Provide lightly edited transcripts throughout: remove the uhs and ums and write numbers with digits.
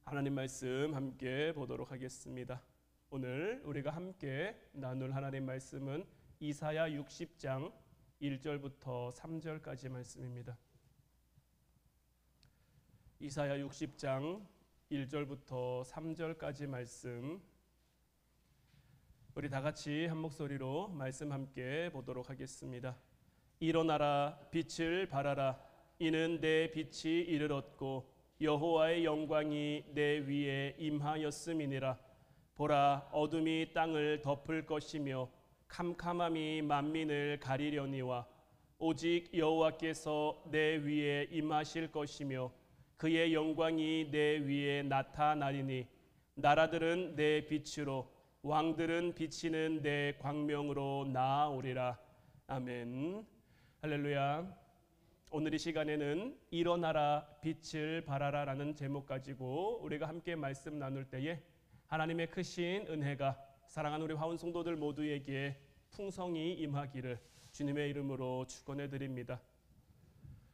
하나님 말씀 함께 보도록 하겠습니다. 오늘 우리가 함께 나눌 하나님 말씀은 이사야 60장 1절부터 3절까지 말씀입니다. 이사야 60장 1절부터 3절까지 말씀, 우리 다 같이 한 목소리로 말씀 함께 보도록 하겠습니다. 일어나라, 빛을 발하라. 이는 내 빛이 이르렀고 여호와의 영광이 내 위에 임하였음이니라. 보라, 어둠이 땅을 덮을 것이며 캄캄함이 만민을 가리려니와 오직 여호와께서 내 위에 임하실 것이며 그의 영광이 내 위에 나타나리니 나라들은 내 빛으로 왕들은 비치는 내 광명으로 나아오리라. 아멘. 할렐루야. 오늘 이 시간에는 일어나라, 빛을 발하라 라는 제목 가지고 우리가 함께 말씀 나눌 때에 하나님의 크신 은혜가 사랑하는 우리 화운 성도들 모두에게 풍성히 임하기를 주님의 이름으로 축원해 드립니다.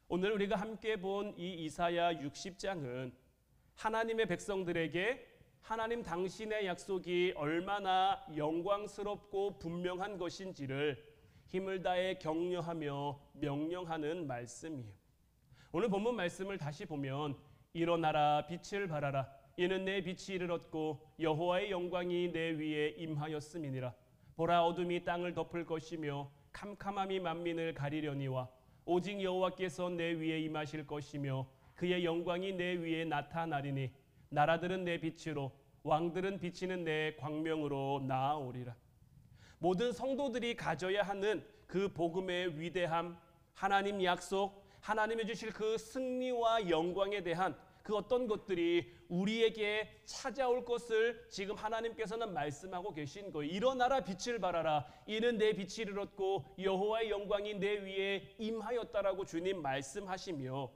오늘 우리가 함께 본 이 이사야 60장은 하나님의 백성들에게 하나님 당신의 약속이 얼마나 영광스럽고 분명한 것인지를 힘을 다해 격려하며 명령하는 말씀이에요. 오늘 본문 말씀을 다시 보면 일어나라, 빛을 발하라. 이는 내 빛이 이르렀고 여호와의 영광이 내 위에 임하였음이니라. 보라, 어둠이 땅을 덮을 것이며 캄캄함이 만민을 가리려니와 오직 여호와께서 내 위에 임하실 것이며 그의 영광이 내 위에 나타나리니 나라들은 내 빛으로 왕들은 비치는 내 광명으로 나아오리라. 모든 성도들이 가져야 하는 그 복음의 위대함, 하나님 약속, 하나님이 주실 그 승리와 영광에 대한 그 어떤 것들이 우리에게 찾아올 것을 지금 하나님께서는 말씀하고 계신 거예요. 일어나라, 빛을 발하라. 이는 내 빛이 이르렀고 여호와의 영광이 내 위에 임하였다라고 주님 말씀하시며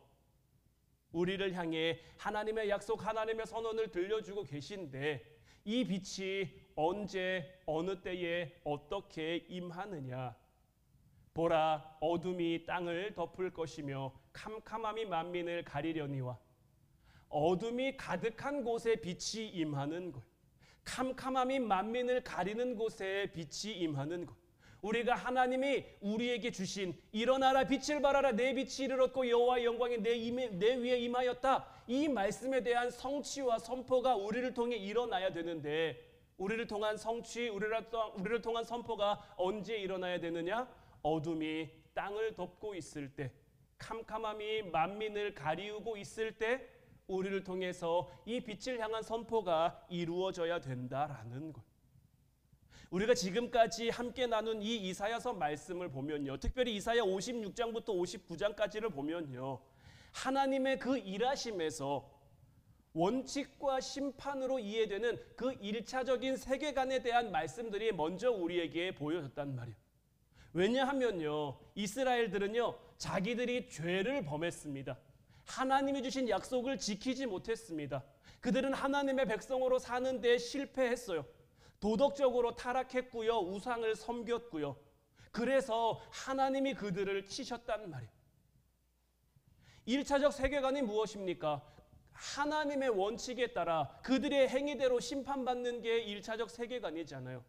우리를 향해 하나님의 약속, 하나님의 선언을 들려주고 계신데 이 빛이 언제 어느 때에 어떻게 임하느냐. 보라, 어둠이 땅을 덮을 것이며 캄캄함이 만민을 가리려니와 어둠이 가득한 곳에 빛이 임하는 것, 캄캄함이 만민을 가리는 곳에 빛이 임하는 것, 우리가 하나님이 우리에게 주신 일어나라, 빛을 발하라. 내 빛이 이르렀고 여호와의 영광이 내 위에 임하였다. 이 말씀에 대한 성취와 선포가 우리를 통해 일어나야 되는데 우리를 통한 성취, 우리를 통한 선포가 언제 일어나야 되느냐? 어둠이 땅을 덮고 있을 때, 캄캄함이 만민을 가리우고 있을 때 우리를 통해서 이 빛을 향한 선포가 이루어져야 된다라는 것. 우리가 지금까지 함께 나눈 이 이사야서 말씀을 보면요, 특별히 이사야 56장부터 59장까지를 보면요, 하나님의 그 일하심에서 원칙과 심판으로 이해되는 그 1차적인 세계관에 대한 말씀들이 먼저 우리에게 보여졌단 말이에요. 왜냐하면요, 이스라엘들은요, 자기들이 죄를 범했습니다. 하나님이 주신 약속을 지키지 못했습니다. 그들은 하나님의 백성으로 사는 데 실패했어요. 도덕적으로 타락했고요, 우상을 섬겼고요. 그래서 하나님이 그들을 치셨단 말이에요. 1차적 세계관이 무엇입니까? 하나님의 원칙에 따라 그들의 행위대로 심판받는 게 1차적 세계관이잖아요.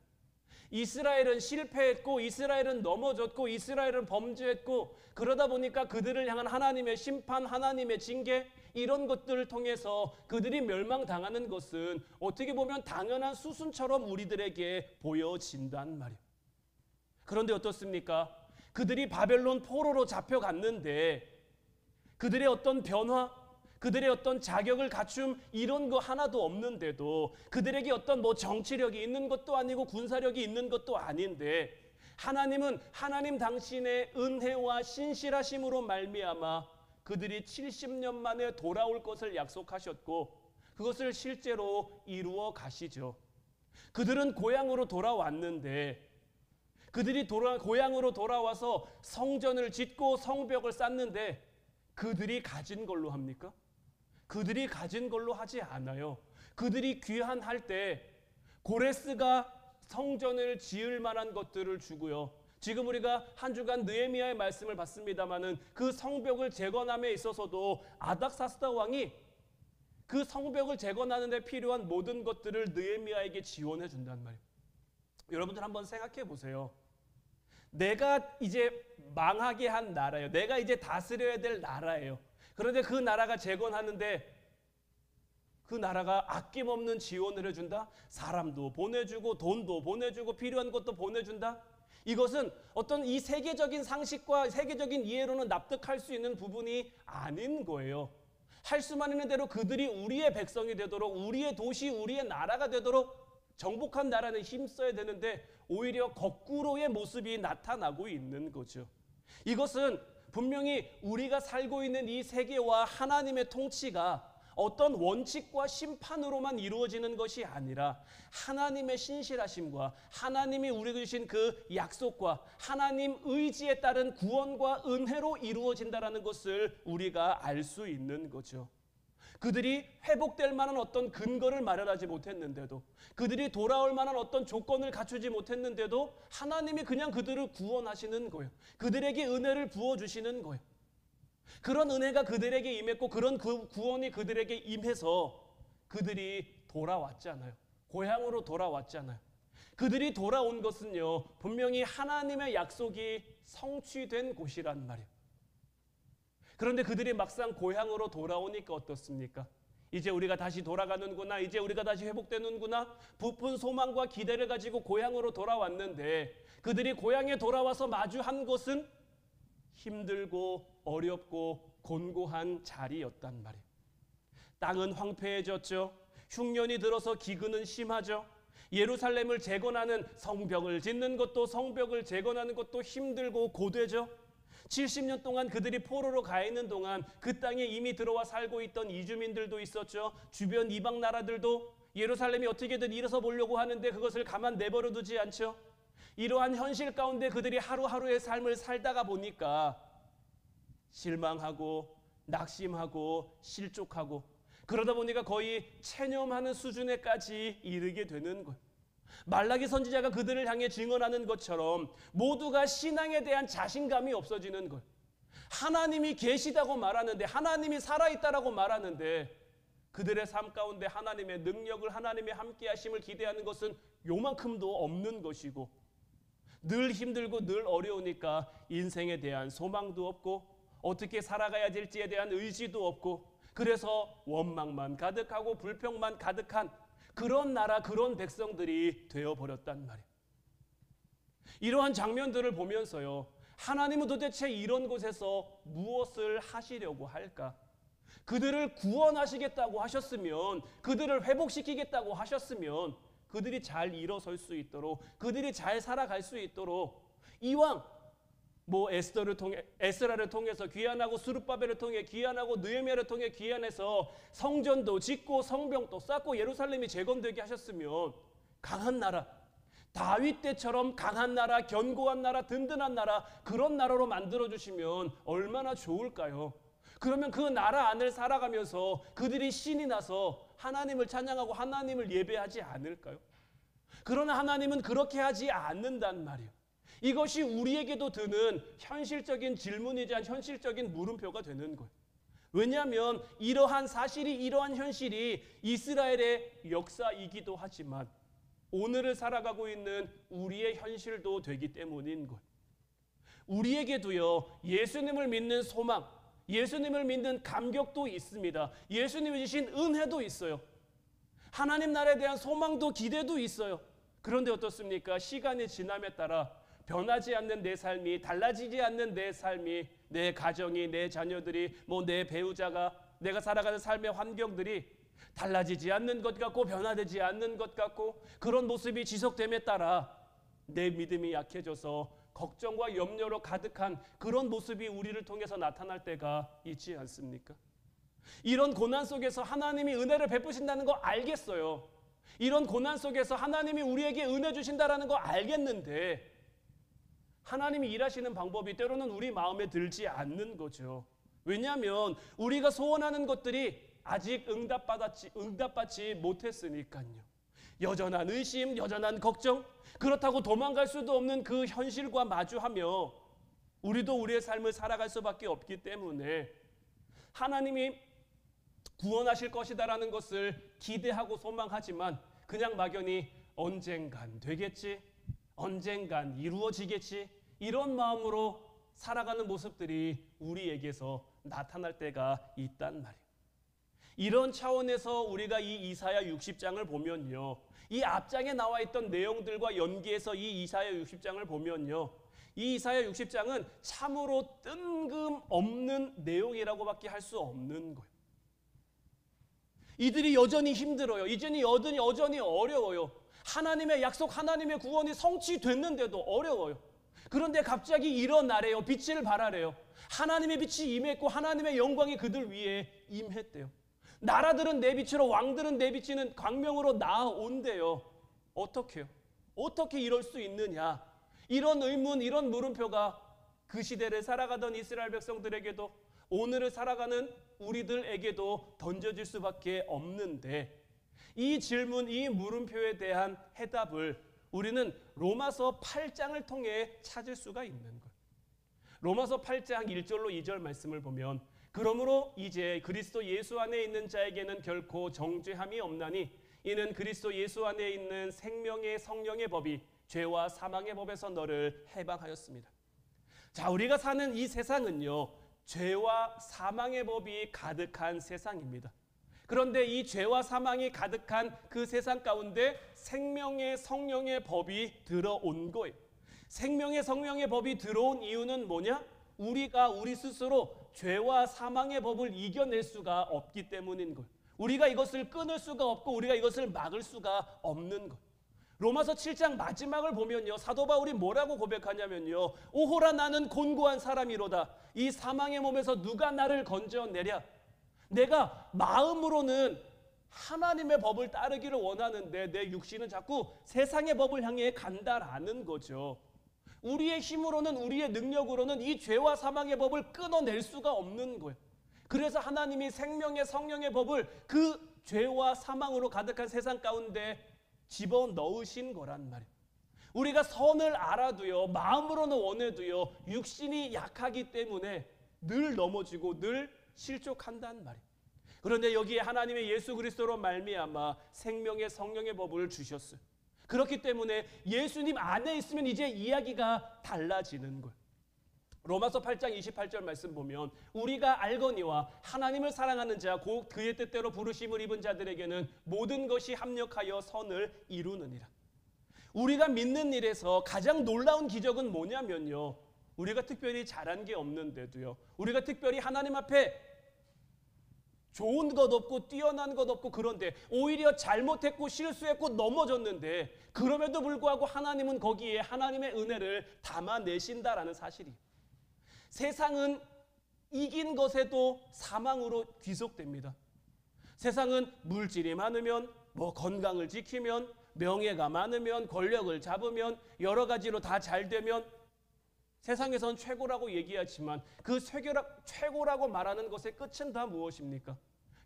이스라엘은 실패했고 이스라엘은 넘어졌고 이스라엘은 범죄했고 그러다 보니까 그들을 향한 하나님의 심판, 하나님의 징계, 이런 것들을 통해서 그들이 멸망당하는 것은 어떻게 보면 당연한 수순처럼 우리들에게 보여진단 말이에요. 그런데 어떻습니까? 그들이 바벨론 포로로 잡혀갔는데 그들의 어떤 변화, 그들의 어떤 자격을 갖춤 이런 거 하나도 없는데도 그들에게 어떤 정치력이 있는 것도 아니고 군사력이 있는 것도 아닌데 하나님은 하나님 당신의 은혜와 신실하심으로 말미암아 그들이 70년 만에 돌아올 것을 약속하셨고 그것을 실제로 이루어 가시죠. 그들은 고향으로 돌아왔는데 그들이 고향으로 돌아와서 성전을 짓고 성벽을 쌓는데 그들이 가진 걸로 합니까? 그들이 가진 걸로 하지 않아요. 그들이 귀환할 때 고레스가 성전을 지을 만한 것들을 주고요. 지금 우리가 한 주간 느헤미야의 말씀을 봤습니다마는 그 성벽을 재건함에 있어서도 아닥사스다 왕이 그 성벽을 재건하는 데 필요한 모든 것들을 느헤미야에게 지원해 준단 말이에요. 여러분들 한번 생각해 보세요. 내가 이제 망하게 한 나라예요. 내가 이제 다스려야 될 나라예요. 그런데 그 나라가 재건하는데 그 나라가 아낌없는 지원을 해준다? 사람도 보내주고 돈도 보내주고 필요한 것도 보내준다? 이것은 어떤 이 세계적인 상식과 세계적인 이해로는 납득할 수 있는 부분이 아닌 거예요. 할 수만 있는 대로 그들이 우리의 백성이 되도록, 우리의 도시, 우리의 나라가 되도록 정복한 나라는 힘써야 되는데 오히려 거꾸로의 모습이 나타나고 있는 거죠. 이것은 분명히 우리가 살고 있는 이 세계와 하나님의 통치가 어떤 원칙과 심판으로만 이루어지는 것이 아니라 하나님의 신실하심과 하나님이 우리에게 주신 그 약속과 하나님 의지에 따른 구원과 은혜로 이루어진다는 것을 우리가 알 수 있는 거죠. 그들이 회복될 만한 어떤 근거를 마련하지 못했는데도, 그들이 돌아올 만한 어떤 조건을 갖추지 못했는데도 하나님이 그냥 그들을 구원하시는 거예요. 그들에게 은혜를 부어주시는 거예요. 그런 은혜가 그들에게 임했고 그런 그 구원이 그들에게 임해서 그들이 돌아왔잖아요. 고향으로 돌아왔잖아요. 그들이 돌아온 것은요, 분명히 하나님의 약속이 성취된 곳이란 말이에요. 그런데 그들이 막상 고향으로 돌아오니까 어떻습니까? 이제 우리가 다시 돌아가는구나, 이제 우리가 다시 회복되는구나, 부푼 소망과 기대를 가지고 고향으로 돌아왔는데 그들이 고향에 돌아와서 마주한 것은 힘들고 어렵고 곤고한 자리였단 말이에요. 땅은 황폐해졌죠. 흉년이 들어서 기근은 심하죠. 예루살렘을 재건하는 성벽을 짓는 것도, 성벽을 재건하는 것도 힘들고 고되죠. 70년 동안 그들이 포로로 가 있는 동안 그 땅에 이미 들어와 살고 있던 이주민들도 있었죠. 주변 이방 나라들도 예루살렘이 어떻게든 일어서 보려고 하는데 그것을 가만 내버려 두지 않죠. 이러한 현실 가운데 그들이 하루하루의 삶을 살다가 보니까 실망하고 낙심하고 실족하고 그러다 보니까 거의 체념하는 수준에까지 이르게 되는 거예요. 말라기 선지자가 그들을 향해 증언하는 것처럼 모두가 신앙에 대한 자신감이 없어지는 거예요. 하나님이 계시다고 말하는데, 하나님이 살아있다라고 말하는데 그들의 삶 가운데 하나님의 능력을, 하나님의 함께하심을 기대하는 것은 요만큼도 없는 것이고, 늘 힘들고 늘 어려우니까 인생에 대한 소망도 없고 어떻게 살아가야 될지에 대한 의지도 없고, 그래서 원망만 가득하고 불평만 가득한 그런 나라, 그런 백성들이 되어버렸단 말이에요. 이러한 장면들을 보면서요, 하나님은 도대체 이런 곳에서 무엇을 하시려고 할까? 그들을 구원하시겠다고 하셨으면, 그들을 회복시키겠다고 하셨으면 그들이 잘 일어설 수 있도록, 그들이 잘 살아갈 수 있도록 이왕 에스라를 통해서 귀환하고, 스룹바벨을 통해 귀환하고, 느헤미야를 통해 귀환해서 성전도 짓고 성벽도 쌓고 예루살렘이 재건되게 하셨으면 강한 나라, 다윗 때처럼 강한 나라, 견고한 나라, 든든한 나라, 그런 나라로 만들어주시면 얼마나 좋을까요? 그러면 그 나라 안을 살아가면서 그들이 신이 나서 하나님을 찬양하고 하나님을 예배하지 않을까요? 그러나 하나님은 그렇게 하지 않는단 말이에요. 이것이 우리에게도 드는 현실적인 질문이자 현실적인 물음표가 되는 거예요. 왜냐하면 이러한 사실이, 이러한 현실이 이스라엘의 역사이기도 하지만 오늘을 살아가고 있는 우리의 현실도 되기 때문인 거예요. 우리에게도요, 예수님을 믿는 소망, 예수님을 믿는 감격도 있습니다. 예수님이 주신 은혜도 있어요. 하나님 나라에 대한 소망도 기대도 있어요. 그런데 어떻습니까? 시간이 지남에 따라 변하지 않는 내 삶이, 달라지지 않는 내 삶이, 내 가정이, 내 자녀들이, 내 배우자가, 내가 살아가는 삶의 환경들이 달라지지 않는 것 같고 변화되지 않는 것 같고 그런 모습이 지속됨에 따라 내 믿음이 약해져서 걱정과 염려로 가득한 그런 모습이 우리를 통해서 나타날 때가 있지 않습니까? 이런 고난 속에서 하나님이 은혜를 베푸신다는 거 알겠어요. 이런 고난 속에서 하나님이 우리에게 은혜 주신다는 거 알겠는데 하나님이 일하시는 방법이 때로는 우리 마음에 들지 않는 거죠. 왜냐하면 우리가 소원하는 것들이 아직 응답받지 못했으니까요. 여전한 의심, 여전한 걱정, 그렇다고 도망갈 수도 없는 그 현실과 마주하며 우리도 우리의 삶을 살아갈 수밖에 없기 때문에 하나님이 구원하실 것이다라는 것을 기대하고 소망하지만 그냥 막연히 언젠간 되겠지, 언젠간 이루어지겠지, 이런 마음으로 살아가는 모습들이 우리에게서 나타날 때가 있단 말이에요. 이런 차원에서 우리가 이 이사야 60장을 보면요, 이 앞장에 나와 있던 내용들과 연계해서 이 이사야 60장을 보면요, 이 이사야 60장은 참으로 뜬금없는 내용이라고밖에 할 수 없는 거예요. 이들이 여전히 힘들어요. 여전히 어려워요. 하나님의 약속, 하나님의 구원이 성취됐는데도 어려워요. 그런데 갑자기 일어나래요. 빛을 발하래요. 하나님의 빛이 임했고 하나님의 영광이 그들 위에 임했대요. 나라들은 내 빛으로, 왕들은 내 비치는 광명으로 나아온대요. 어떻게요? 어떻게 이럴 수 있느냐? 이런 의문, 이런 물음표가 그 시대를 살아가던 이스라엘 백성들에게도, 오늘을 살아가는 우리들에게도 던져질 수밖에 없는데, 이 질문, 이 물음표에 대한 해답을 우리는 로마서 8장을 통해 찾을 수가 있는 거예요. 로마서 8장 1절로 2절 말씀을 보면, 그러므로 이제 그리스도 예수 안에 있는 자에게는 결코 정죄함이 없나니 이는 그리스도 예수 안에 있는 생명의 성령의 법이 죄와 사망의 법에서 너를 해방하였습니다. 자, 우리가 사는 이 세상은요, 죄와 사망의 법이 가득한 세상입니다. 그런데 이 죄와 사망이 가득한 그 세상 가운데 생명의 성령의 법이 들어온 거예요. 생명의 성령의 법이 들어온 이유는 뭐냐? 우리가 우리 스스로 죄와 사망의 법을 이겨낼 수가 없기 때문인 거예요. 우리가 이것을 끊을 수가 없고 우리가 이것을 막을 수가 없는 거예요. 로마서 7장 마지막을 보면요, 사도 바울이 뭐라고 고백하냐면요, 오호라 나는 곤고한 사람이로다. 이 사망의 몸에서 누가 나를 건져내랴. 내가 마음으로는 하나님의 법을 따르기를 원하는데 내 육신은 자꾸 세상의 법을 향해 간다라는 거죠. 우리의 힘으로는, 우리의 능력으로는 이 죄와 사망의 법을 끊어낼 수가 없는 거예요. 그래서 하나님이 생명의 성령의 법을 그 죄와 사망으로 가득한 세상 가운데 집어넣으신 거란 말이에요. 우리가 선을 알아도요, 마음으로는 원해도요, 육신이 약하기 때문에 늘 넘어지고 늘 실족한단 말이에요. 그런데 여기에 하나님의 예수 그리스도로 말미암아 생명의 성령의 법을 주셨어요. 그렇기 때문에 예수님 안에 있으면 이제 이야기가 달라지는 거예요. 로마서 8장 28절 말씀 보면, 우리가 알거니와 하나님을 사랑하는 자 곧 그의 뜻대로 부르심을 입은 자들에게는 모든 것이 합력하여 선을 이루느니라. 우리가 믿는 일에서 가장 놀라운 기적은 뭐냐면요, 우리가 특별히 잘한 게 없는데도요, 우리가 특별히 하나님 앞에 좋은 것 없고 뛰어난 것 없고, 그런데 오히려 잘못했고 실수했고 넘어졌는데 그럼에도 불구하고 하나님은 거기에 하나님의 은혜를 담아내신다라는 사실이. 세상은 이긴 것에도 사망으로 귀속됩니다. 세상은 물질이 많으면, 건강을 지키면, 명예가 많으면, 권력을 잡으면, 여러 가지로 다 잘 되면 세상에선 최고라고 얘기하지만 그 최고라고 말하는 것의 끝은 다 무엇입니까?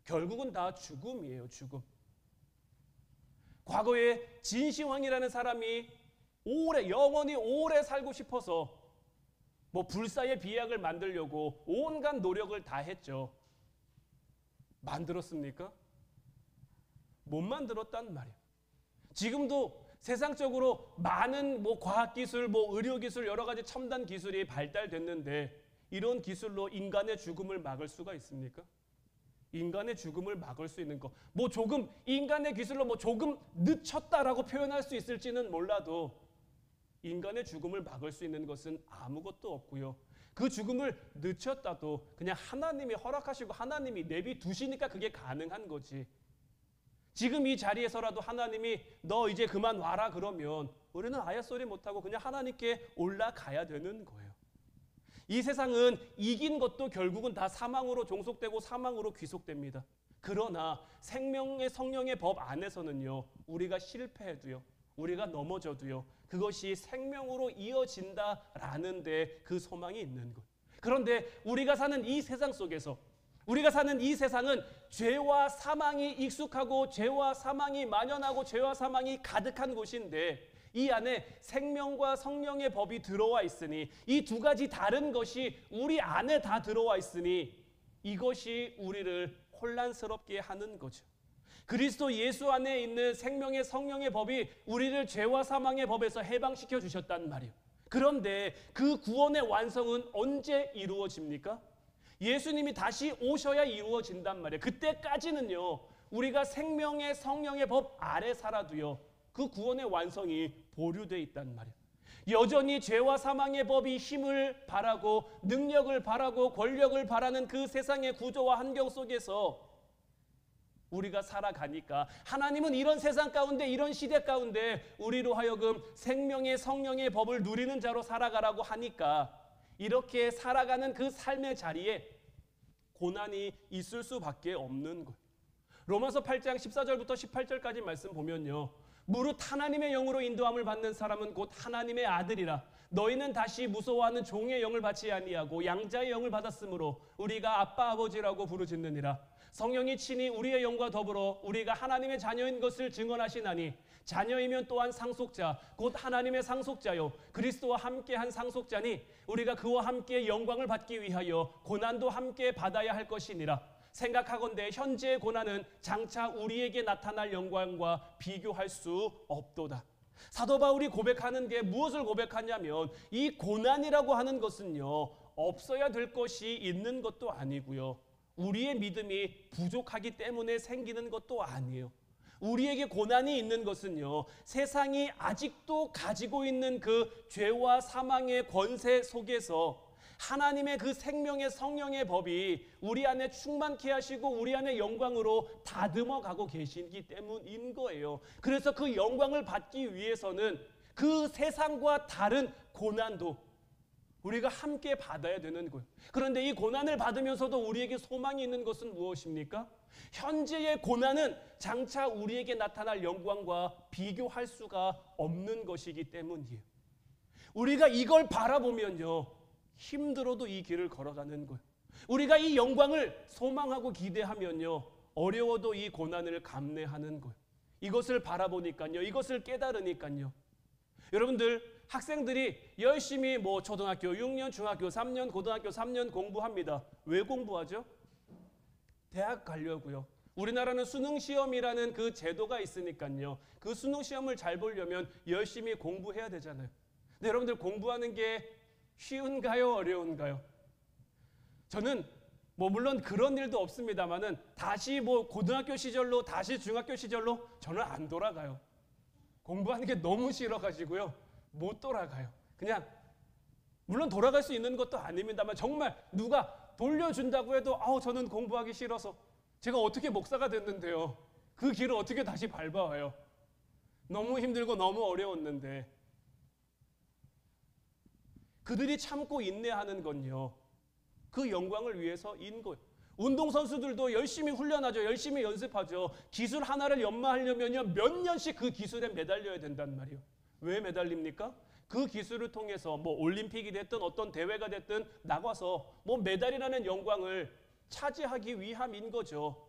결국은 다 죽음이에요. 죽음. 과거에 진시황이라는 사람이 영원히 오래 살고 싶어서 불사의 비약을 만들려고 온갖 노력을 다 했죠. 만들었습니까? 못 만들었단 말이에요. 지금도 세상적으로 많은 과학기술, 의료기술, 여러 가지 첨단 기술이 발달됐는데 이런 기술로 인간의 죽음을 막을 수가 있습니까? 인간의 죽음을 막을 수 있는 거, 조금 인간의 기술로 조금 늦췄다라고 표현할 수 있을지는 몰라도 인간의 죽음을 막을 수 있는 것은 아무것도 없고요. 그 죽음을 늦췄다도 그냥 하나님이 허락하시고 하나님이 내비두시니까 그게 가능한 거지. 지금 이 자리에서라도 하나님이 너 이제 그만 와라 그러면 우리는 아예 소리 못하고 그냥 하나님께 올라가야 되는 거예요. 이 세상은 이긴 것도 결국은 다 사망으로 종속되고 사망으로 귀속됩니다. 그러나 생명의 성령의 법 안에서는요, 우리가 실패해도요, 우리가 넘어져도요, 그것이 생명으로 이어진다라는 데 그 소망이 있는 것. 그런데 우리가 사는 이 세상 속에서, 우리가 사는 이 세상은 죄와 사망이 익숙하고 죄와 사망이 만연하고 죄와 사망이 가득한 곳인데, 이 안에 생명과 성령의 법이 들어와 있으니, 이 두 가지 다른 것이 우리 안에 다 들어와 있으니 이것이 우리를 혼란스럽게 하는 거죠. 그리스도 예수 안에 있는 생명의 성령의 법이 우리를 죄와 사망의 법에서 해방시켜 주셨단 말이에요. 그런데 그 구원의 완성은 언제 이루어집니까? 예수님이 다시 오셔야 이루어진단 말이에요. 그때까지는요, 우리가 생명의 성령의 법 아래 살아도요, 그 구원의 완성이 보류되어 있단 말이에요. 여전히 죄와 사망의 법이 힘을 바라고 능력을 바라고 권력을 바라는 그 세상의 구조와 환경 속에서 우리가 살아가니까 하나님은 이런 세상 가운데, 이런 시대 가운데 우리로 하여금 생명의 성령의 법을 누리는 자로 살아가라고 하니까 이렇게 살아가는 그 삶의 자리에 고난이 있을 수밖에 없는 거예요. 로마서 8장 14절부터 18절까지 말씀 보면요, 무릇 하나님의 영으로 인도함을 받는 사람은 곧 하나님의 아들이라. 너희는 다시 무서워하는 종의 영을 받지 아니하고 양자의 영을 받았으므로 우리가 아빠 아버지라고 부르짖느니라. 성령이 친히 우리의 영과 더불어 우리가 하나님의 자녀인 것을 증언하시나니 자녀이면 또한 상속자 곧 하나님의 상속자요 그리스도와 함께한 상속자니 우리가 그와 함께 영광을 받기 위하여 고난도 함께 받아야 할 것이니라. 생각하건대 현재의 고난은 장차 우리에게 나타날 영광과 비교할 수 없도다. 사도 바울이 고백하는 게 무엇을 고백하냐면 이 고난이라고 하는 것은요, 없어야 될 것이 있는 것도 아니고요, 우리의 믿음이 부족하기 때문에 생기는 것도 아니에요. 우리에게 고난이 있는 것은요, 세상이 아직도 가지고 있는 그 죄와 사망의 권세 속에서 하나님의 그 생명의 성령의 법이 우리 안에 충만케 하시고 우리 안에 영광으로 다듬어 가고 계시기 때문인 거예요. 그래서 그 영광을 받기 위해서는 그 세상과 다른 고난도 우리가 함께 받아야 되는 거예요. 그런데 이 고난을 받으면서도 우리에게 소망이 있는 것은 무엇입니까? 현재의 고난은 장차 우리에게 나타날 영광과 비교할 수가 없는 것이기 때문이에요. 우리가 이걸 바라보면요, 힘들어도 이 길을 걸어가는 거예요. 우리가 이 영광을 소망하고 기대하면요, 어려워도 이 고난을 감내하는 거예요. 이것을 바라보니까요, 이것을 깨달으니까요. 여러분들, 학생들이 열심히 초등학교 6년, 중학교 3년, 고등학교 3년 공부합니다. 왜 공부하죠? 대학 가려고요. 우리나라는 수능시험이라는 그 제도가 있으니까요, 그 수능시험을 잘 보려면 열심히 공부해야 되잖아요. 근데 여러분들, 공부하는 게 쉬운가요? 어려운가요? 저는 물론 그런 일도 없습니다만은 다시 고등학교 시절로, 다시 중학교 시절로 저는 안 돌아가요. 공부하는 게 너무 싫어가지고요, 못 돌아가요. 그냥 물론 돌아갈 수 있는 것도 아닙니다만 정말 누가 돌려준다고 해도 저는 공부하기 싫어서 제가 어떻게 목사가 됐는데요, 그 길을 어떻게 다시 밟아와요? 너무 힘들고 너무 어려웠는데. 그들이 참고 인내하는 건요, 그 영광을 위해서인 거예요. 운동선수들도 열심히 훈련하죠. 열심히 연습하죠. 기술 하나를 연마하려면요, 몇 년씩 그 기술에 매달려야 된단 말이에요. 왜 매달립니까? 그 기술을 통해서 올림픽이 됐든 어떤 대회가 됐든 나가서 메달이라는 영광을 차지하기 위함인 거죠.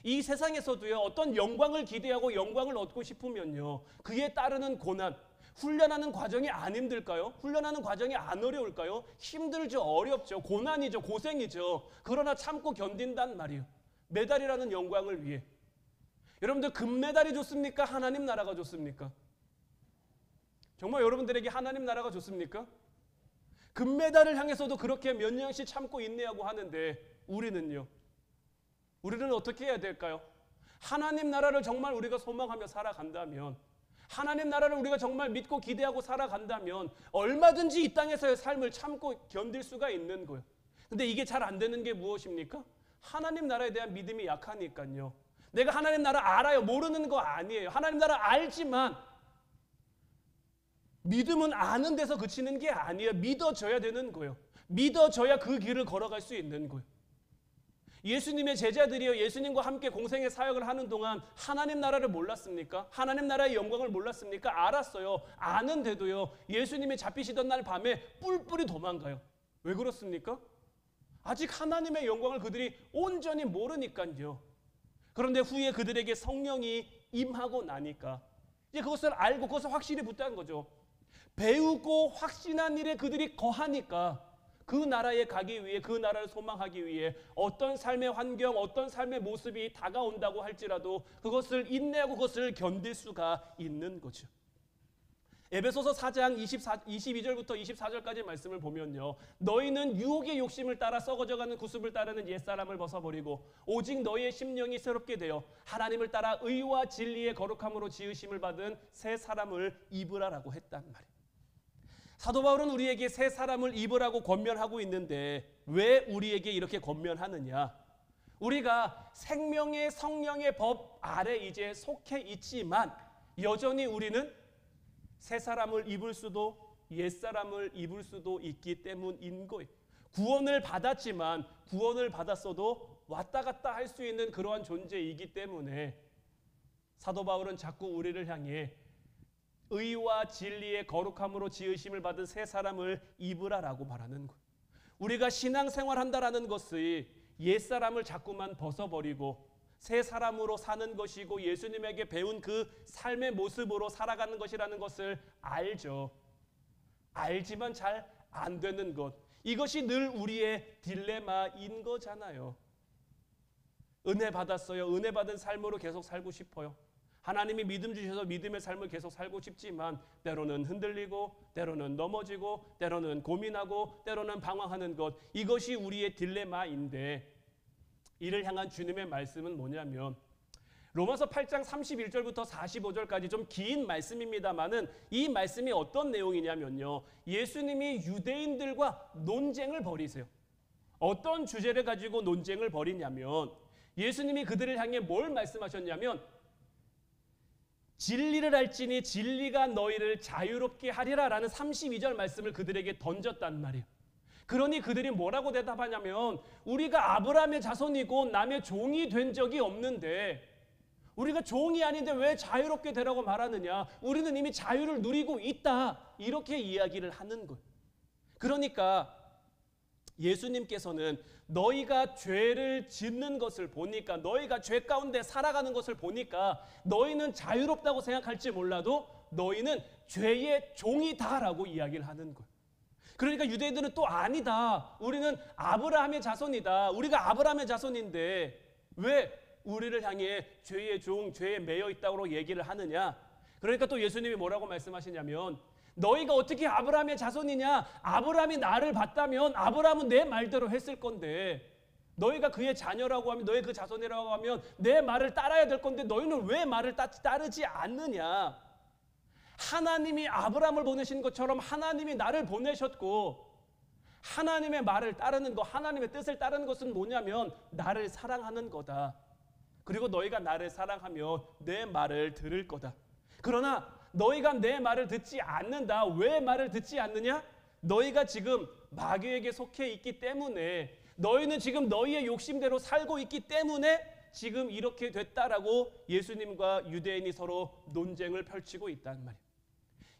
이 세상에서도요, 어떤 영광을 기대하고 영광을 얻고 싶으면요, 그에 따르는 고난, 훈련하는 과정이 안 힘들까요? 훈련하는 과정이 안 어려울까요? 힘들죠. 어렵죠. 고난이죠. 고생이죠. 그러나 참고 견딘단 말이에요. 메달이라는 영광을 위해. 여러분들, 금메달이 좋습니까? 하나님 나라가 좋습니까? 정말 여러분들에게 하나님 나라가 좋습니까? 금메달을 향해서도 그렇게 몇 년씩 참고 인내하고 하는데 우리는요? 우리는 어떻게 해야 될까요? 하나님 나라를 정말 우리가 소망하며 살아간다면, 하나님 나라를 우리가 정말 믿고 기대하고 살아간다면 얼마든지 이 땅에서의 삶을 참고 견딜 수가 있는 거예요. 근데 이게 잘 안 되는 게 무엇입니까? 하나님 나라에 대한 믿음이 약하니까요. 내가 하나님 나라 알아요. 모르는 거 아니에요. 하나님 나라 알지만 믿음은 아는 데서 그치는 게 아니에요. 믿어져야 되는 거예요. 믿어져야 그 길을 걸어갈 수 있는 거예요. 예수님의 제자들이요, 예수님과 함께 공생의 사역을 하는 동안 하나님 나라를 몰랐습니까? 하나님 나라의 영광을 몰랐습니까? 알았어요. 아는데도요, 예수님이 잡히시던 날 밤에 뿔뿔이 도망가요. 왜 그렇습니까? 아직 하나님의 영광을 그들이 온전히 모르니까요. 그런데 후에 그들에게 성령이 임하고 나니까 이제 그것을 알고 그것을 확실히 붙잡은 거죠. 배우고 확신한 일에 그들이 거하니까 그 나라에 가기 위해, 그 나라를 소망하기 위해 어떤 삶의 환경, 어떤 삶의 모습이 다가온다고 할지라도 그것을 인내하고 그것을 견딜 수가 있는 거죠. 에베소서 4장 22절부터 24절까지 말씀을 보면요, 너희는 유혹의 욕심을 따라 썩어져가는 구습을 따르는 옛사람을 벗어버리고 오직 너희의 심령이 새롭게 되어 하나님을 따라 의와 진리의 거룩함으로 지으심을 받은 새 사람을 입으라라고 했단 말이에요. 사도 바울은 우리에게 새 사람을 입으라고 권면하고 있는데 왜 우리에게 이렇게 권면하느냐? 우리가 생명의 성령의 법 아래 이제 속해 있지만 여전히 우리는 새 사람을 입을 수도 옛 사람을 입을 수도 있기 때문인 거예요. 구원을 받았지만 구원을 받았어도 왔다 갔다 할 수 있는 그러한 존재이기 때문에 사도 바울은 자꾸 우리를 향해 의와 진리의 거룩함으로 지으심을 받은 새 사람을 입으라라고 말하는 거예요. 우리가 신앙생활한다라는 것이 옛 사람을 자꾸만 벗어버리고 새 사람으로 사는 것이고 예수님에게 배운 그 삶의 모습으로 살아가는 것이라는 것을 알죠. 알지만 잘 안 되는 것. 이것이 늘 우리의 딜레마인 거잖아요. 은혜 받았어요. 은혜 받은 삶으로 계속 살고 싶어요. 하나님이 믿음 주셔서 믿음의 삶을 계속 살고 싶지만 때로는 흔들리고 때로는 넘어지고 때로는 고민하고 때로는 방황하는 것. 이것이 우리의 딜레마인데 이를 향한 주님의 말씀은 뭐냐면 로마서 8장 31절부터 45절까지 좀 긴 말씀입니다만은 이 말씀이 어떤 내용이냐면요, 예수님이 유대인들과 논쟁을 벌이세요. 어떤 주제를 가지고 논쟁을 벌이냐면 예수님이 그들을 향해 뭘 말씀하셨냐면 진리를 알지니 진리가 너희를 자유롭게 하리라 라는 32절 말씀을 그들에게 던졌단 말이에요. 그러니 그들이 뭐라고 대답하냐면 우리가 아브라함의 자손이고 남의 종이 된 적이 없는데 우리가 종이 아닌데 왜 자유롭게 되라고 말하느냐, 우리는 이미 자유를 누리고 있다, 이렇게 이야기를 하는 거예요. 그러니까 예수님께서는 너희가 죄를 짓는 것을 보니까, 너희가 죄 가운데 살아가는 것을 보니까 너희는 자유롭다고 생각할지 몰라도 너희는 죄의 종이다라고 이야기를 하는 거예요. 그러니까 유대인들은 또 아니다, 우리는 아브라함의 자손이다, 우리가 아브라함의 자손인데 왜 우리를 향해 죄의 종, 죄에 매여 있다고 얘기를 하느냐. 그러니까 또 예수님이 뭐라고 말씀하시냐면 너희가 어떻게 아브라함의 자손이냐, 아브라함이 나를 봤다면 아브라함은 내 말대로 했을 건데 너희가 그의 자녀라고 하면, 너희 그 자손이라고 하면 내 말을 따라야 될 건데 너희는 왜 말을 따르지 않느냐. 하나님이 아브라함을 보내신 것처럼 하나님이 나를 보내셨고, 하나님의 말을 따르는 것, 하나님의 뜻을 따르는 것은 뭐냐면 나를 사랑하는 거다. 그리고 너희가 나를 사랑하면 내 말을 들을 거다. 그러나 너희가 내 말을 듣지 않는다. 왜 말을 듣지 않느냐? 너희가 지금 마귀에게 속해 있기 때문에, 너희는 지금 너희의 욕심대로 살고 있기 때문에 지금 이렇게 됐다라고 예수님과 유대인이 서로 논쟁을 펼치고 있단 말이에요.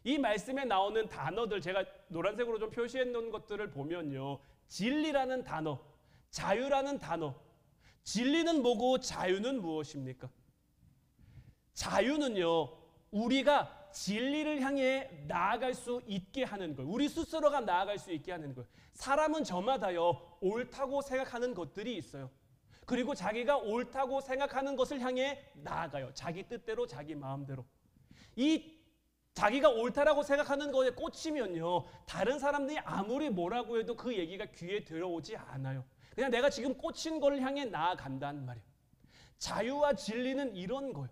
이 말씀에 나오는 단어들, 제가 노란색으로 좀 표시해 놓은 것들을 보면요, 진리라는 단어, 자유라는 단어. 진리는 뭐고 자유는 무엇입니까? 자유는요, 우리가 진리를 향해 나아갈 수 있게 하는 것, 우리 스스로가 나아갈 수 있게 하는 것. 사람은 저마다요 옳다고 생각하는 것들이 있어요. 그리고 자기가 옳다고 생각하는 것을 향해 나아가요. 자기 뜻대로, 자기 마음대로. 이 자기가 옳다라고 생각하는 것에 꽂히면요, 다른 사람들이 아무리 뭐라고 해도 그 얘기가 귀에 들어오지 않아요. 그냥 내가 지금 꽂힌 걸 향해 나아간단 말이에요. 자유와 진리는 이런 거예요.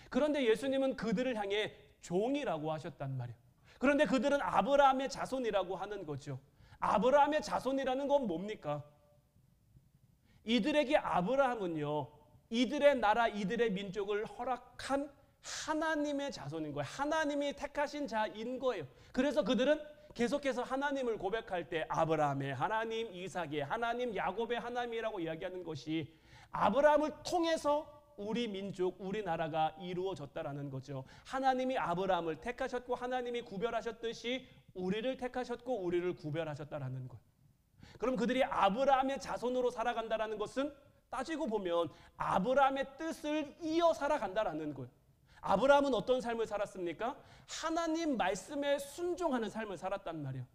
그런데 예수님은 그들을 향해 종이라고 하셨단 말이에요. 그런데 그들은 아브라함의 자손이라고 하는 거죠. 아브라함의 자손이라는 건 뭡니까? 이들에게 아브라함은요, 이들의 나라, 이들의 민족을 허락한 하나님의 자손인 거예요. 하나님이 택하신 자인 거예요. 그래서 그들은 계속해서 하나님을 고백할 때 아브라함의 하나님, 이삭의 하나님, 야곱의 하나님이라고 이야기하는 것이 아브라함을 통해서 우리 민족, 우리 나라가 이루어졌다라는 거죠. 하나님이 아브라함을 택하셨고 하나님이 구별하셨듯이 우리를 택하셨고 우리를 구별하셨다라는 거예요. 그럼 그들이 아브라함의 자손으로 살아간다라는 것은 따지고 보면 아브라함의 뜻을 이어 살아간다라는 거예요. 아브라함은 어떤 삶을 살았습니까? 하나님 말씀에 순종하는 삶을 살았단 말이에요.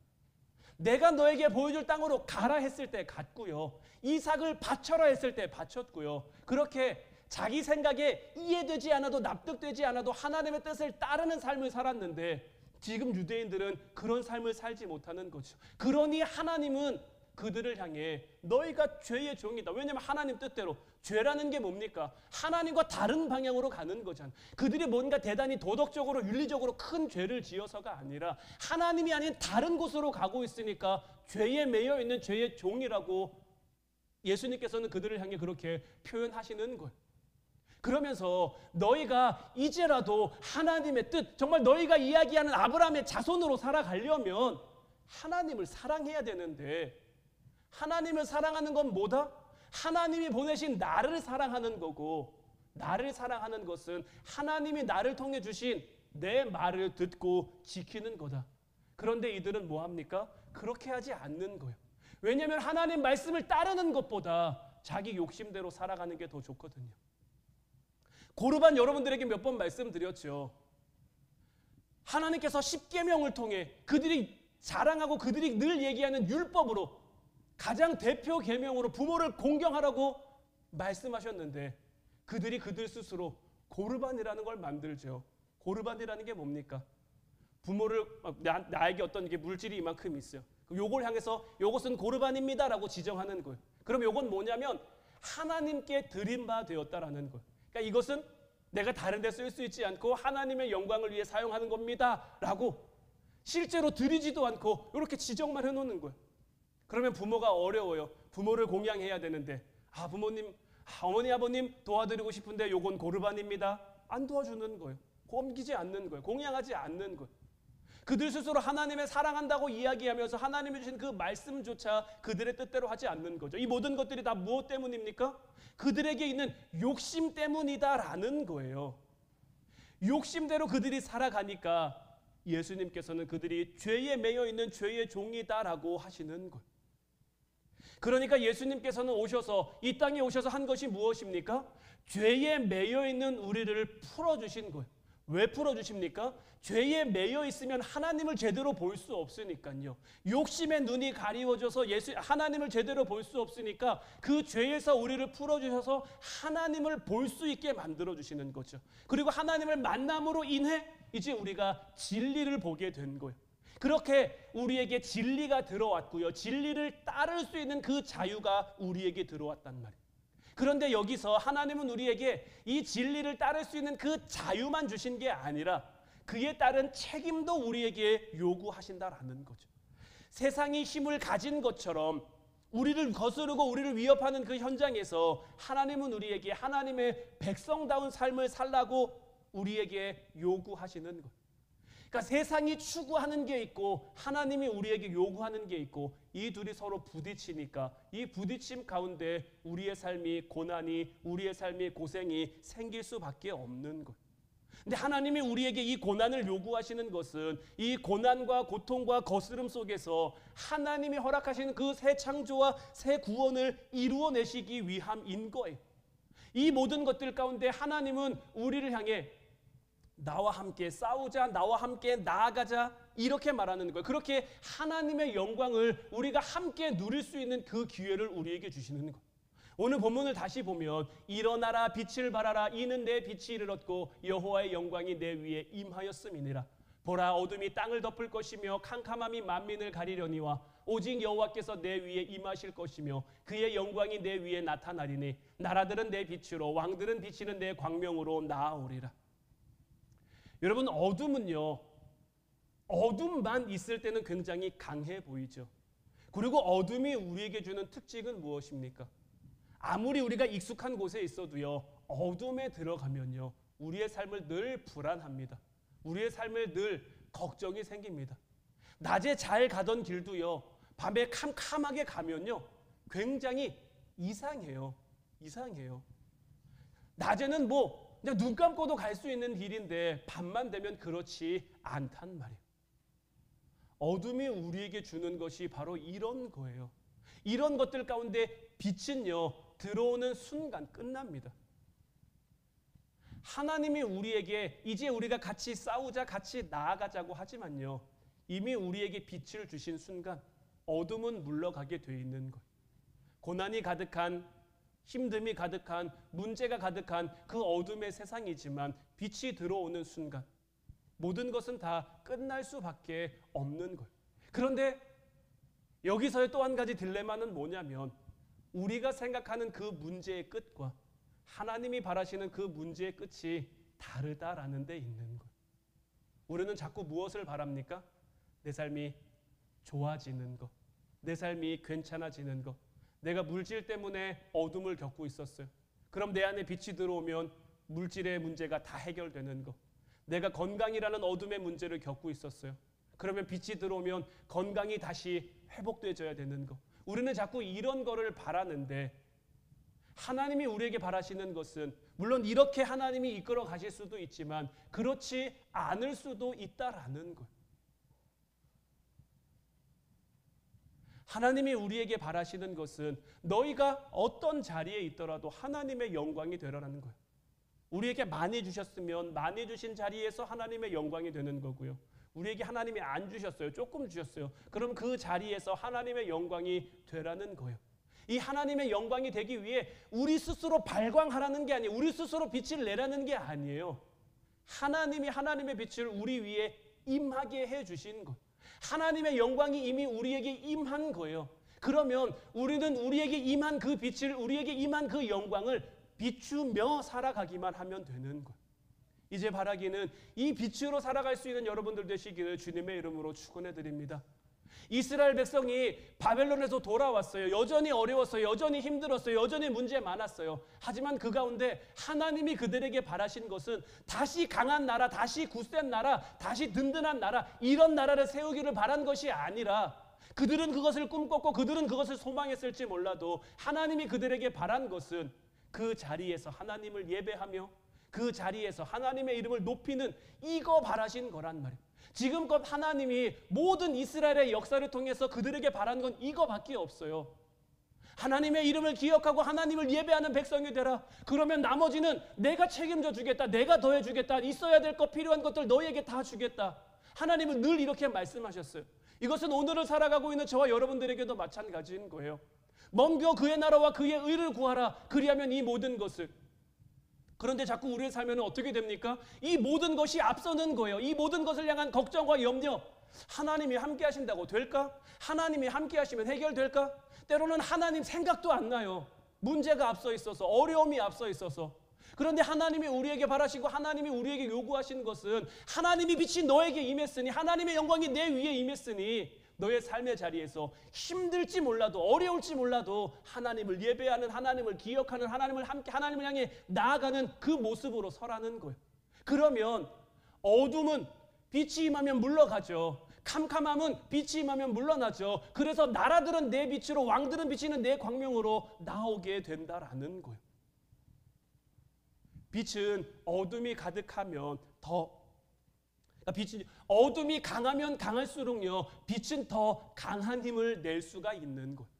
내가 너에게 보여줄 땅으로 가라 했을 때 갔고요. 이삭을 바쳐라 했을 때 바쳤고요. 그렇게 자기 생각에 이해되지 않아도 납득되지 않아도 하나님의 뜻을 따르는 삶을 살았는데 지금 유대인들은 그런 삶을 살지 못하는 거죠. 그러니 하나님은 그들을 향해 너희가 죄의 종이다. 왜냐하면 하나님 뜻대로 죄라는 게 뭡니까? 하나님과 다른 방향으로 가는 거잖아요. 그들이 뭔가 대단히 도덕적으로 윤리적으로 큰 죄를 지어서가 아니라 하나님이 아닌 다른 곳으로 가고 있으니까 죄에 매여 있는 죄의 종이라고 예수님께서는 그들을 향해 그렇게 표현하시는 거예요. 그러면서 너희가 이제라도 하나님의 뜻, 정말 너희가 이야기하는 아브라함의 자손으로 살아가려면 하나님을 사랑해야 되는데 하나님을 사랑하는 건 뭐다? 하나님이 보내신 나를 사랑하는 거고 나를 사랑하는 것은 하나님이 나를 통해 주신 내 말을 듣고 지키는 거다. 그런데 이들은 뭐합니까? 그렇게 하지 않는 거예요. 왜냐하면 하나님 말씀을 따르는 것보다 자기 욕심대로 살아가는 게 더 좋거든요. 고르반 여러분들에게 몇 번 말씀드렸죠. 하나님께서 십계명을 통해 그들이 자랑하고 그들이 늘 얘기하는 율법으로 가장 대표 계명으로 부모를 공경하라고 말씀하셨는데 그들이 그들 스스로 고르반이라는 걸 만들죠. 고르반이라는 게 뭡니까? 부모를 나에게 어떤 게 물질이 이만큼 있어요. 요걸 향해서 요것은 고르반입니다라고 지정하는 거예요. 그럼 요건 뭐냐면 하나님께 드린 바 되었다라는 거예요. 그러니까 이것은 내가 다른 데 쓸 수 있지 않고 하나님의 영광을 위해 사용하는 겁니다라고 실제로 드리지도 않고 이렇게 지정만 해놓는 거예요. 그러면 부모가 어려워요. 부모를 공양해야 되는데 부모님, 어머니, 아버님 도와드리고 싶은데 요건 고르반입니다. 안 도와주는 거예요. 옮기지 않는 거예요. 공양하지 않는 거예요. 그들 스스로 하나님을 사랑한다고 이야기하면서 하나님이 주신 그 말씀조차 그들의 뜻대로 하지 않는 거죠. 이 모든 것들이 다 무엇 때문입니까? 그들에게 있는 욕심 때문이다라는 거예요. 욕심대로 그들이 살아가니까 예수님께서는 그들이 죄에 매여 있는 죄의 종이다라고 하시는 거예요. 그러니까 예수님께서는 오셔서 이 땅에 오셔서 한 것이 무엇입니까? 죄에 매여 있는 우리를 풀어주신 거예요. 왜 풀어주십니까? 죄에 매여 있으면 하나님을 제대로 볼 수 없으니까요. 욕심의 눈이 가리워져서 하나님을 제대로 볼 수 없으니까 그 죄에서 우리를 풀어주셔서 하나님을 볼 수 있게 만들어주시는 거죠. 그리고 하나님을 만남으로 인해 이제 우리가 진리를 보게 된 거예요. 그렇게 우리에게 진리가 들어왔고요. 진리를 따를 수 있는 그 자유가 우리에게 들어왔단 말이에요. 그런데 여기서 하나님은 우리에게 이 진리를 따를 수 있는 그 자유만 주신 게 아니라 그에 따른 책임도 우리에게 요구하신다라는 거죠. 세상이 힘을 가진 것처럼 우리를 거스르고 우리를 위협하는 그 현장에서 하나님은 우리에게 하나님의 백성다운 삶을 살라고 우리에게 요구하시는 것. 그러니까 세상이 추구하는 게 있고 하나님이 우리에게 요구하는 게 있고 이 둘이 서로 부딪히니까 이 부딪힘 가운데 우리의 삶이 고난이 우리의 삶이 고생이 생길 수밖에 없는 것. 근데 하나님이 우리에게 이 고난을 요구하시는 것은 이 고난과 고통과 거스름 속에서 하나님이 허락하시는 그 새 창조와 새 구원을 이루어내시기 위함인 거예요. 이 모든 것들 가운데 하나님은 우리를 향해 나와 함께 싸우자, 나와 함께 나아가자 이렇게 말하는 거예요. 그렇게 하나님의 영광을 우리가 함께 누릴 수 있는 그 기회를 우리에게 주시는 거예요. 오늘 본문을 다시 보면 일어나라 빛을 발하라 이는 내 빛이 이르렀고 여호와의 영광이 내 위에 임하였음이니라. 보라 어둠이 땅을 덮을 것이며 캄캄함이 만민을 가리려니와 오직 여호와께서 내 위에 임하실 것이며 그의 영광이 내 위에 나타나리니 나라들은 내 빛으로 왕들은 비치는 내 광명으로 나아오리라. 여러분 어둠은요, 어둠만 있을 때는 굉장히 강해 보이죠. 그리고 어둠이 우리에게 주는 특징은 무엇입니까? 아무리 우리가 익숙한 곳에 있어도요, 어둠에 들어가면요, 우리의 삶을 늘 불안합니다. 우리의 삶을 늘 걱정이 생깁니다. 낮에 잘 가던 길도요, 밤에 캄캄하게 가면요, 굉장히 이상해요. 이상해요. 낮에는 그냥 눈 감고도 갈 수 있는 길인데 밤만 되면 그렇지 않단 말이에요. 어둠이 우리에게 주는 것이 바로 이런 거예요. 이런 것들 가운데 빛은요, 들어오는 순간 끝납니다. 하나님이 우리에게 이제 우리가 같이 싸우자, 같이 나아가자고 하지만요, 이미 우리에게 빛을 주신 순간 어둠은 물러가게 돼 있는 거예요. 고난이 가득한, 힘듦이 가득한, 문제가 가득한 그 어둠의 세상이지만 빛이 들어오는 순간 모든 것은 다 끝날 수밖에 없는 거예요. 그런데 여기서의 또 한 가지 딜레마는 뭐냐면 우리가 생각하는 그 문제의 끝과 하나님이 바라시는 그 문제의 끝이 다르다라는 데 있는 거예요. 우리는 자꾸 무엇을 바랍니까? 내 삶이 좋아지는 것, 내 삶이 괜찮아지는 것. 내가 물질 때문에 어둠을 겪고 있었어요. 그럼 내 안에 빛이 들어오면 물질의 문제가 다 해결되는 것. 내가 건강이라는 어둠의 문제를 겪고 있었어요. 그러면 빛이 들어오면 건강이 다시 회복되어야 되는 것. 우리는 자꾸 이런 거를 바라는데 하나님이 우리에게 바라시는 것은 물론 이렇게 하나님이 이끌어 가실 수도 있지만 그렇지 않을 수도 있다라는 거예요. 하나님이 우리에게 바라시는 것은 너희가 어떤 자리에 있더라도 하나님의 영광이 되라는 거예요. 우리에게 많이 주셨으면 많이 주신 자리에서 하나님의 영광이 되는 거고요. 우리에게 하나님이 안 주셨어요. 조금 주셨어요. 그럼 그 자리에서 하나님의 영광이 되라는 거예요. 이 하나님의 영광이 되기 위해 우리 스스로 발광하라는 게 아니에요. 우리 스스로 빛을 내라는 게 아니에요. 하나님이 하나님의 빛을 우리 위에 임하게 해주신 것. 하나님의 영광이 이미 우리에게 임한 거예요. 그러면 우리는 우리에게 임한 그 빛을, 우리에게 임한 그 영광을 비추며 살아가기만 하면 되는 거예요. 이제 바라기는 이 빛으로 살아갈 수 있는 여러분들 되시기를 주님의 이름으로 축원해 드립니다. 이스라엘 백성이 바벨론에서 돌아왔어요. 여전히 어려웠어요. 여전히 힘들었어요. 여전히 문제 많았어요. 하지만 그 가운데 하나님이 그들에게 바라신 것은 다시 강한 나라, 다시 굳센 나라, 다시 든든한 나라, 이런 나라를 세우기를 바란 것이 아니라 그들은 그것을 꿈꿨고 그들은 그것을 소망했을지 몰라도 하나님이 그들에게 바란 것은 그 자리에서 하나님을 예배하며 그 자리에서 하나님의 이름을 높이는 이거 바라신 거란 말이에요. 지금껏 하나님이 모든 이스라엘의 역사를 통해서 그들에게 바란 건 이거밖에 없어요. 하나님의 이름을 기억하고 하나님을 예배하는 백성이 되라. 그러면 나머지는 내가 책임져 주겠다. 내가 더해 주겠다. 있어야 될 것, 필요한 것들 너희에게 다 주겠다. 하나님은 늘 이렇게 말씀하셨어요. 이것은 오늘을 살아가고 있는 저와 여러분들에게도 마찬가지인 거예요. 먼저 그의 나라와 그의 의를 구하라. 그리하면 이 모든 것을. 그런데 자꾸 우리의 삶에는 어떻게 됩니까? 이 모든 것이 앞서는 거예요. 이 모든 것을 향한 걱정과 염려. 하나님이 함께 하신다고 될까? 하나님이 함께 하시면 해결될까? 때로는 하나님 생각도 안 나요. 문제가 앞서 있어서, 어려움이 앞서 있어서. 그런데 하나님이 우리에게 바라시고 하나님이 우리에게 요구하신 것은 하나님이 빛이 너에게 임했으니, 하나님의 영광이 내 위에 임했으니 너의 삶의 자리에서 힘들지 몰라도, 어려울지 몰라도 하나님을 예배하는, 하나님을 기억하는, 하나님을 함께, 하나님을 향해 나아가는 그 모습으로 서라는 거예요. 그러면 어둠은 빛이 임하면 물러가죠. 캄캄함은 빛이 임하면 물러나죠. 그래서 나라들은 내 빛으로, 왕들은 비치는 내 광명으로 나오게 된다라는 거예요. 빛은 어둠이 가득하면 어둠이 강하면 강할수록요, 빛은 더 강한 힘을 낼 수가 있는 거예요.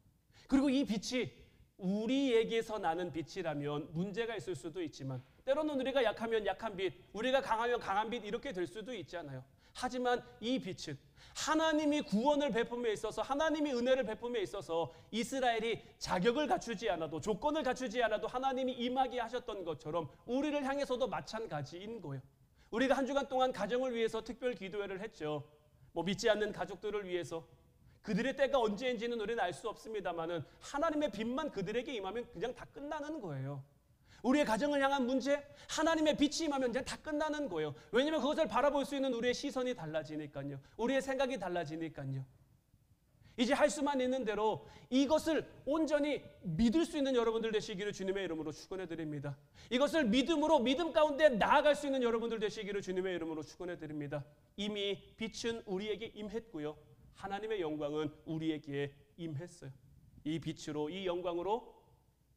그리고 이 빛이 우리에게서 나는 빛이라면 문제가 있을 수도 있지만 때로는 우리가 약하면 약한 빛, 우리가 강하면 강한 빛 이렇게 될 수도 있잖아요. 하지만 이 빛은 하나님이 구원을 베품에 있어서, 하나님이 은혜를 베품에 있어서 이스라엘이 자격을 갖추지 않아도, 조건을 갖추지 않아도 하나님이 임하게 하셨던 것처럼 우리를 향해서도 마찬가지인 거예요. 우리가 한 주간 동안 가정을 위해서 특별 기도회를 했죠. 믿지 않는 가족들을 위해서. 그들의 때가 언제인지는 우리는 알 수 없습니다만은 하나님의 빛만 그들에게 임하면 그냥 다 끝나는 거예요. 우리의 가정을 향한 문제, 하나님의 빛이 임하면 그냥 다 끝나는 거예요. 왜냐하면 그것을 바라볼 수 있는 우리의 시선이 달라지니까요. 우리의 생각이 달라지니까요. 이제 할 수만 있는 대로 이것을 온전히 믿을 수 있는 여러분들 되시기를 주님의 이름으로 축원해 드립니다. 이것을 믿음으로, 믿음 가운데 나아갈 수 있는 여러분들 되시기를 주님의 이름으로 축원해 드립니다. 이미 빛은 우리에게 임했고요, 하나님의 영광은 우리에게 임했어요. 이 빛으로, 이 영광으로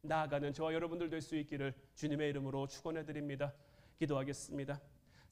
나아가는 저와 여러분들 될 수 있기를 주님의 이름으로 축원해 드립니다. 기도하겠습니다.